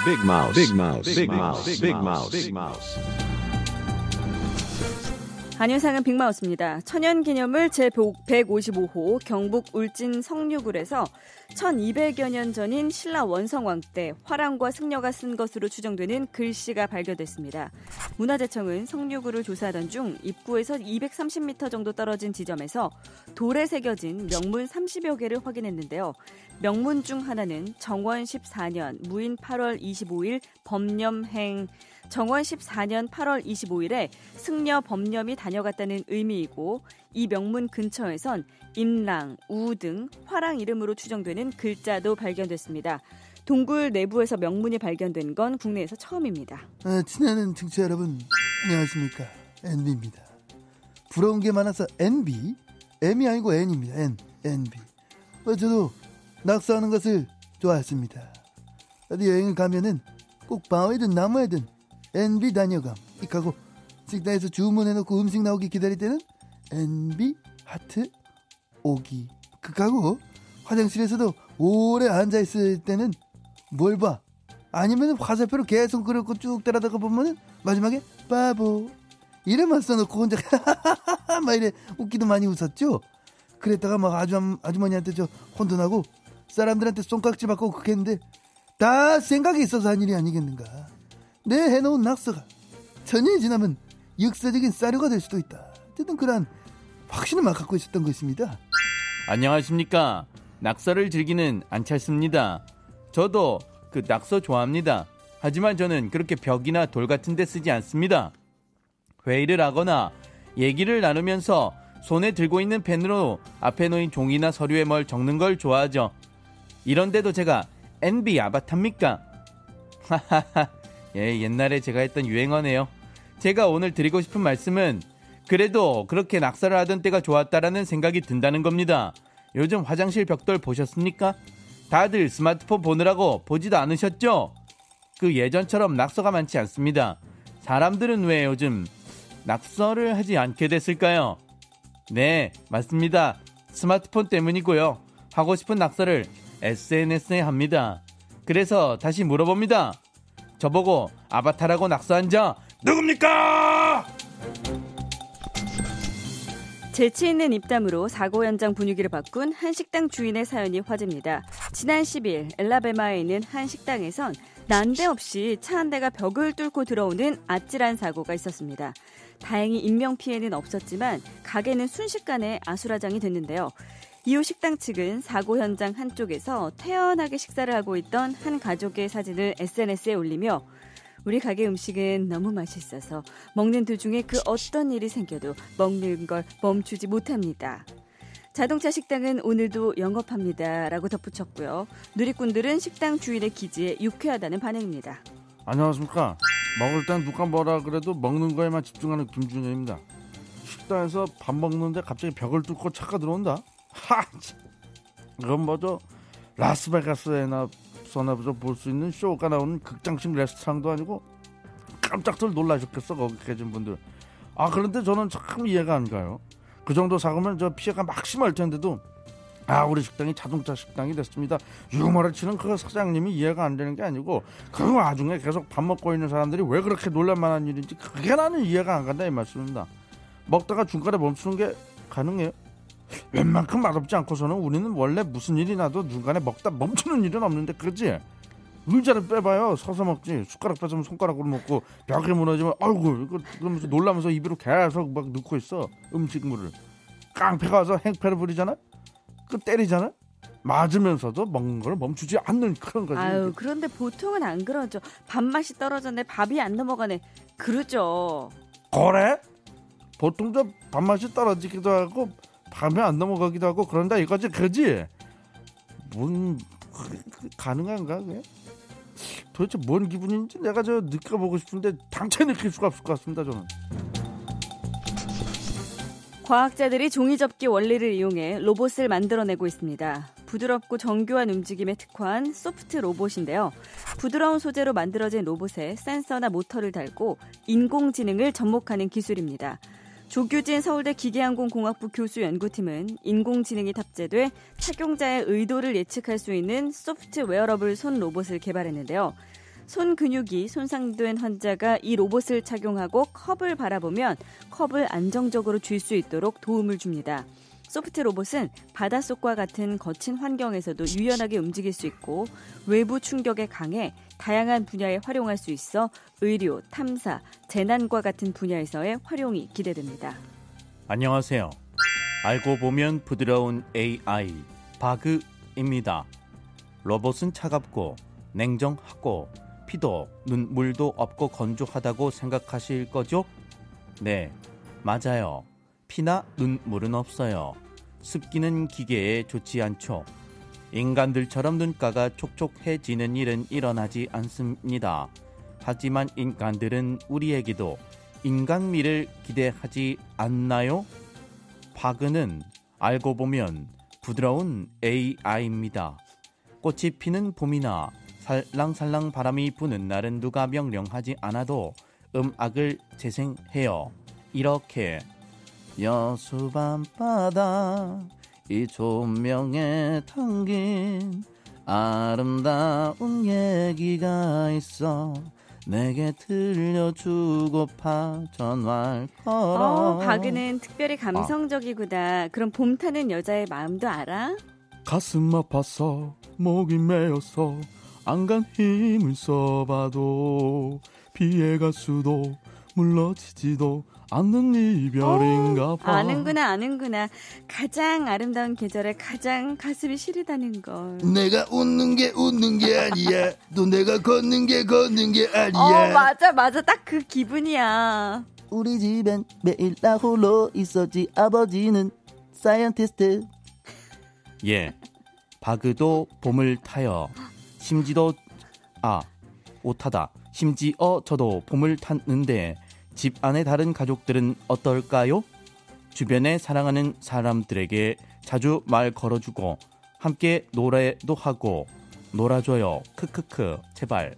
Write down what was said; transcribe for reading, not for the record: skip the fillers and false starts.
Big Mouse, Big Mouse, Big Mouse, Big Mouse, Big Mouse. 한윤상은 빅마우스입니다. 천연기념물 제155호 경북 울진 성류굴에서 1200여 년 전인 신라 원성왕 때 화랑과 승려가 쓴 것으로 추정되는 글씨가 발견됐습니다. 문화재청은 성류굴을 조사하던 중 입구에서 230m 정도 떨어진 지점에서 돌에 새겨진 명문 30여 개를 확인했는데요. 명문 중 하나는 정원 14년 무인 8월 25일 범념행 정원 14년 8월 25일에 승려 범념이 다녀갔다는 의미이고 이 명문 근처에선 임랑, 우 등 화랑 이름으로 추정되는 글자도 발견됐습니다. 동굴 내부에서 명문이 발견된 건 국내에서 처음입니다. 친애하는 청취자 여러분 안녕하십니까. NB입니다. 부러운 게 많아서 NB? M이 아니고 N입니다. NB. 저도 낙서하는 것을 좋아했습니다. 어디 여행을 가면은 꼭 바위든 나무에든 NB 다녀감 이하고 식당에서 주문해놓고 음식 나오기 기다릴 때는 NB 하트 오기 그하고 화장실에서도 오래 앉아있을 때는 뭘 봐? 아니면 화살표로 계속 그려고 쭉 따라다가 보면은 마지막에 바보 이름만 써놓고 혼자 막 이래 웃기도 많이 웃었죠. 그랬다가 막 아주머니한테 저 혼돈하고 사람들한테 손깍지 받고 그랬는데 다 생각이 있어서 한 일이 아니겠는가. 내 해놓은 낙서가 천년이 지나면 역사적인 사료가 될 수도 있다. 어쨌든 그런 확신을 갖고 있었던 것입니다. 안녕하십니까. 낙서를 즐기는 안찰수입니다. 저도 그 낙서 좋아합니다. 하지만 저는 그렇게 벽이나 돌 같은 데 쓰지 않습니다. 회의를 하거나 얘기를 나누면서 손에 들고 있는 펜으로 앞에 놓인 종이나 서류에 뭘 적는 걸 좋아하죠. 이런데도 제가 NB 아바타입니까? 하하하. 예, 옛날에 제가 했던 유행어네요. 제가 오늘 드리고 싶은 말씀은 그래도 그렇게 낙서를 하던 때가 좋았다라는 생각이 든다는 겁니다. 요즘 화장실 벽돌 보셨습니까? 다들 스마트폰 보느라고 보지도 않으셨죠? 그 예전처럼 낙서가 많지 않습니다. 사람들은 왜 요즘 낙서를 하지 않게 됐을까요? 네, 맞습니다. 스마트폰 때문이고요. 하고 싶은 낙서를 SNS에 합니다. 그래서 다시 물어봅니다. 저보고 아바타라고 낙서한 자 누굽니까? 재치 있는 입담으로 사고 현장 분위기를 바꾼 한 식당 주인의 사연이 화제입니다. 지난 10일 엘라베마에 있는 한 식당에선 난데없이 차 한 대가 벽을 뚫고 들어오는 아찔한 사고가 있었습니다. 다행히 인명피해는 없었지만 가게는 순식간에 아수라장이 됐는데요. 이후 식당 측은 사고 현장 한쪽에서 태연하게 식사를 하고 있던 한 가족의 사진을 SNS에 올리며 우리 가게 음식은 너무 맛있어서 먹는 도중에 그 어떤 일이 생겨도 먹는 걸 멈추지 못합니다. 자동차 식당은 오늘도 영업합니다 라고 덧붙였고요. 누리꾼들은 식당 주인의 기지에 유쾌하다는 반응입니다. 안녕하십니까. 먹을 땐 누가 뭐라 그래도 먹는 거에만 집중하는 김준현입니다. 식당에서 밥 먹는데 갑자기 벽을 뚫고 차가 들어온다? 하! 그건 뭐죠? 라스베가스에나 서나보죠 볼 수 있는 쇼가 나오는 극장식 레스토랑도 아니고 깜짝들 놀라셨겠어 거기 계신 분들. 그런데 저는 참 이해가 안 가요. 그 정도 사고면 저 피해가 막심할 텐데도 우리 식당이 자동차 식당이 됐습니다. 유머를 치는 그 사장님이 이해가 안 되는 게 아니고 그 와중에 계속 밥 먹고 있는 사람들이 왜 그렇게 놀랄만한 일인지 그게 나는 이해가 안 간다 이 말씀입니다. 먹다가 중간에 멈추는 게 가능해요? 웬만큼 맛없지 않고서는 우리는 원래 무슨 일이 나도 중간에 먹다 멈추는 일은 없는데 그렇지? 의자를 빼봐요. 서서 먹지. 숟가락 뺏으면 손가락으로 먹고 벽에 무너지면 아이고 이거 그러면서 놀라면서 입으로 계속 막 넣고 있어. 음식물을. 깡패가 와서 행패를 부리잖아. 그 때리잖아. 맞으면서도 먹는 걸 멈추지 않는 그런 거지. 그런데 보통은 안 그러죠. 밥맛이 떨어졌네. 밥이 안 넘어가네. 그러죠. 그래? 보통 저 밥맛이 떨어지기도 하고 밤에 안 넘어가기도 하고 그런다 이거지. 그지? 가능한가 그게? 도대체 뭔 기분인지 내가 저 느껴보고 싶은데 당최 느낄 수가 없을 것 같습니다. 저는. 과학자들이 종이접기 원리를 이용해 로봇을 만들어내고 있습니다. 부드럽고 정교한 움직임에 특화한 소프트 로봇인데요. 부드러운 소재로 만들어진 로봇에 센서나 모터를 달고 인공지능을 접목하는 기술입니다. 조규진 서울대 기계항공공학부 교수 연구팀은 인공지능이 탑재돼 착용자의 의도를 예측할 수 있는 소프트 웨어러블 손 로봇을 개발했는데요. 손 근육이 손상된 환자가 이 로봇을 착용하고 컵을 바라보면 컵을 안정적으로 쥘 수 있도록 도움을 줍니다. 소프트 로봇은 바닷속과 같은 거친 환경에서도 유연하게 움직일 수 있고 외부 충격에 강해 다양한 분야에 활용할 수 있어 의료, 탐사, 재난과 같은 분야에서의 활용이 기대됩니다. 안녕하세요. 알고 보면 부드러운 AI 바그입니다. 로봇은 차갑고 냉정하고 피도 눈물도 없고 건조하다고 생각하실 거죠? 네, 맞아요. 피나 눈물은 없어요. 습기는 기계에 좋지 않죠. 인간들처럼 눈가가 촉촉해지는 일은 일어나지 않습니다. 하지만 인간들은 우리에게도 인간미를 기대하지 않나요? 바그는 알고 보면 부드러운 AI입니다. 꽃이 피는 봄이나 살랑살랑 바람이 부는 날은 누가 명령하지 않아도 음악을 재생해요. 이렇게 여수 밤바다 이 조명에 담긴 아름다운 얘기가 있어 내게 들려주고파 전화를 걸어. 바그는 특별히 감성적이구나. 그럼 봄 타는 여자의 마음도 알아? 가슴 아파서 목이 메어서 안간 힘을 써봐도 피해갈 수도 물러지지도 않는 이별인가 봐. 아는구나. 가장 아름다운 계절에 가장 가슴이 시리다는 걸. 내가 웃는 게 아니야. 또 내가 걷는 게 아니야. 맞아. 딱 그 기분이야. 우리 집엔 매일 나 홀로 있었지. 아버지는 사이언티스트. 예, 바그도 봄을 타요. 심지어 저도 봄을 탔는데 집 안의 다른 가족들은 어떨까요? 주변에 사랑하는 사람들에게 자주 말 걸어주고 함께 노래도 하고 놀아줘요. 크크크 제발.